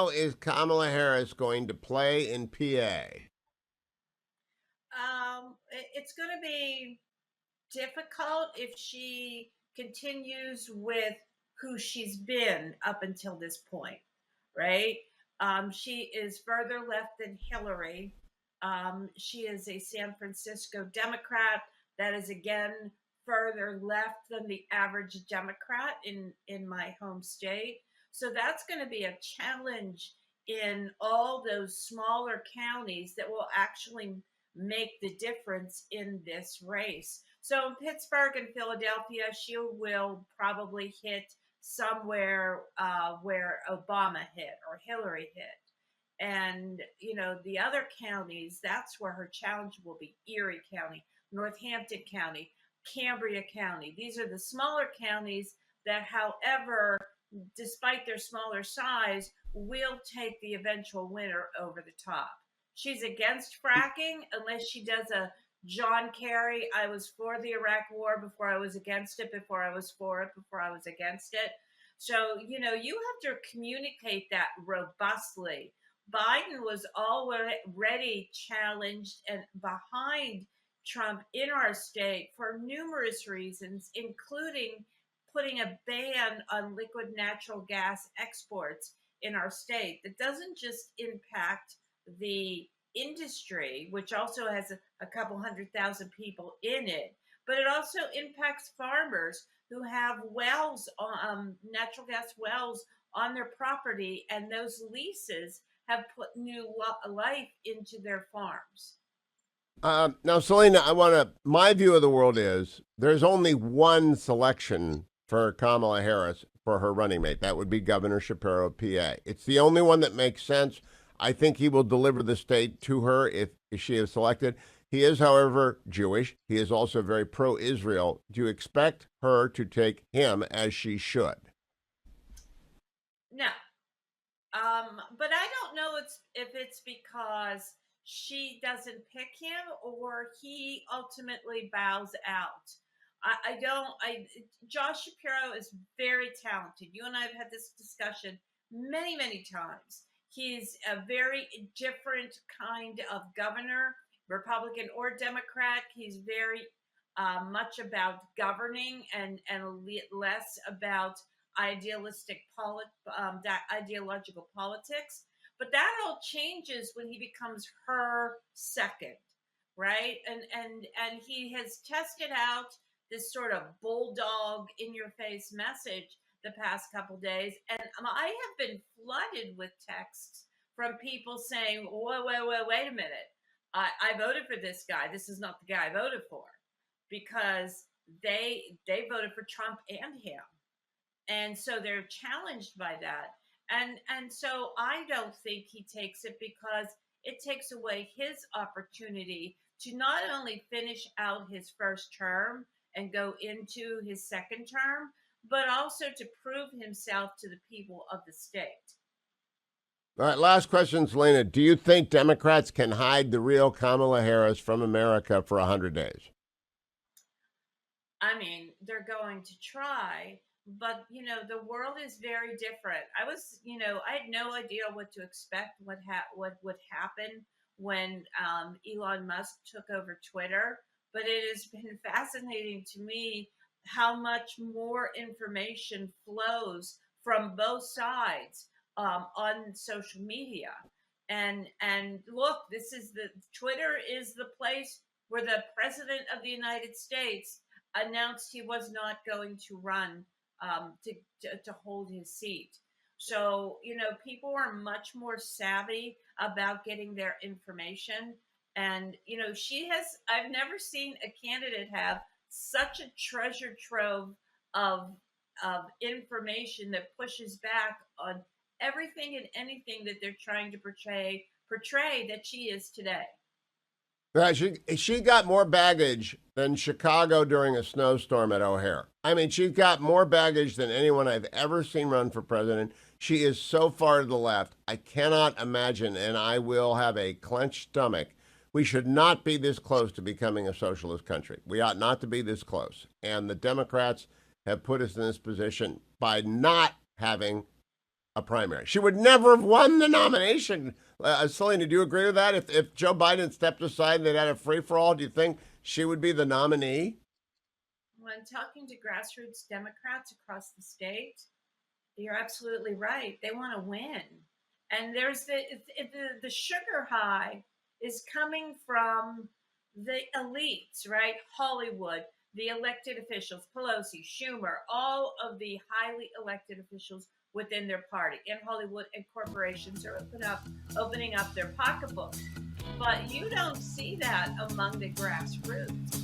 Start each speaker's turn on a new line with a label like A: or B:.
A: how is Kamala Harris going to play in PA?
B: It's going to be difficult if she continues with who she's been up until this point, right? She is further left than Hillary. She is a San Francisco Democrat that is again further left than the average Democrat in my home state. So that's going to be a challenge in all those smaller counties that will actually make the difference in this race. So in Pittsburgh and Philadelphia, she will probably hit somewhere where Obama hit or Hillary hit. And, the other counties, that's where her challenge will be: Erie County, Northampton County, Cambria County. These are the smaller counties that, however, despite their smaller size, will take the eventual winner over the top. She's against fracking unless she does a John Kerry, I was for the Iraq war before I was against it, before I was for it, before I was against it. So, you have to communicate that robustly. Biden was already challenged and behind Trump in our state for numerous reasons, including putting a ban on liquid natural gas exports in our state that doesn't just impact the industry, which also has a couple 100,000 people in it, but it also impacts farmers who have wells, natural gas wells on their property, and those leases have put new life into their farms.
A: Now, Salena, my view of the world is there's only one selection for Kamala Harris for her running mate. That would be Governor Shapiro of PA. It's the only one that makes sense. I think he will deliver the state to her if she is selected. He is, however, Jewish. He is also very pro-Israel. Do you expect her to take him as she should?
B: No, but I don't know if it's because she doesn't pick him or he ultimately bows out. I don't. Josh Shapiro is very talented. You and I have had this discussion many, many times. He's a very different kind of governor, Republican or Democrat. He's very much about governing and less about idealistic ideological politics. But that all changes when he becomes her second, right? And he has tested out this sort of bulldog in your face message the past couple days, and I have been flooded with texts from people saying, wait a minute, I voted for this guy. This is not the guy I voted for, because they voted for Trump and him, and so they're challenged by that. And so I don't think he takes it, because it takes away his opportunity to not only finish out his first term and go into his second term, but also to prove himself to the people of the state.
A: All right, last question, Selena. Do you think Democrats can hide the real Kamala Harris from America for 100 days?
B: I mean, they're going to try, but the world is very different. I had no idea what to expect, what would happen when Elon Musk took over Twitter. But it has been fascinating to me how much more information flows from both sides on social media. And look, this is the Twitter is the place where the president of the United States announced he was not going to run to hold his seat. So, people are much more savvy about getting their information. And, I've never seen a candidate have such a treasure trove of, of information that pushes back on everything and anything that they're trying to portray that she is today.
A: Right, she got more baggage than Chicago during a snowstorm at O'Hare. I mean, she's got more baggage than anyone I've ever seen run for president. She is so far to the left. I cannot imagine, and I will have a clenched stomach. We should not be this close to becoming a socialist country. We ought not to be this close. And the Democrats have put us in this position by not having a primary. She would never have won the nomination. Selena, do you agree with that? If Joe Biden stepped aside and they'd had a free for all, do you think she would be the nominee?
B: When talking to grassroots Democrats across the state, you're absolutely right. They want to win, and there's the sugar high is coming from the elites, right? Hollywood, the elected officials, Pelosi, Schumer, all of the highly elected officials within their party in Hollywood, and corporations are opening up their pocketbooks. But you don't see that among the grassroots.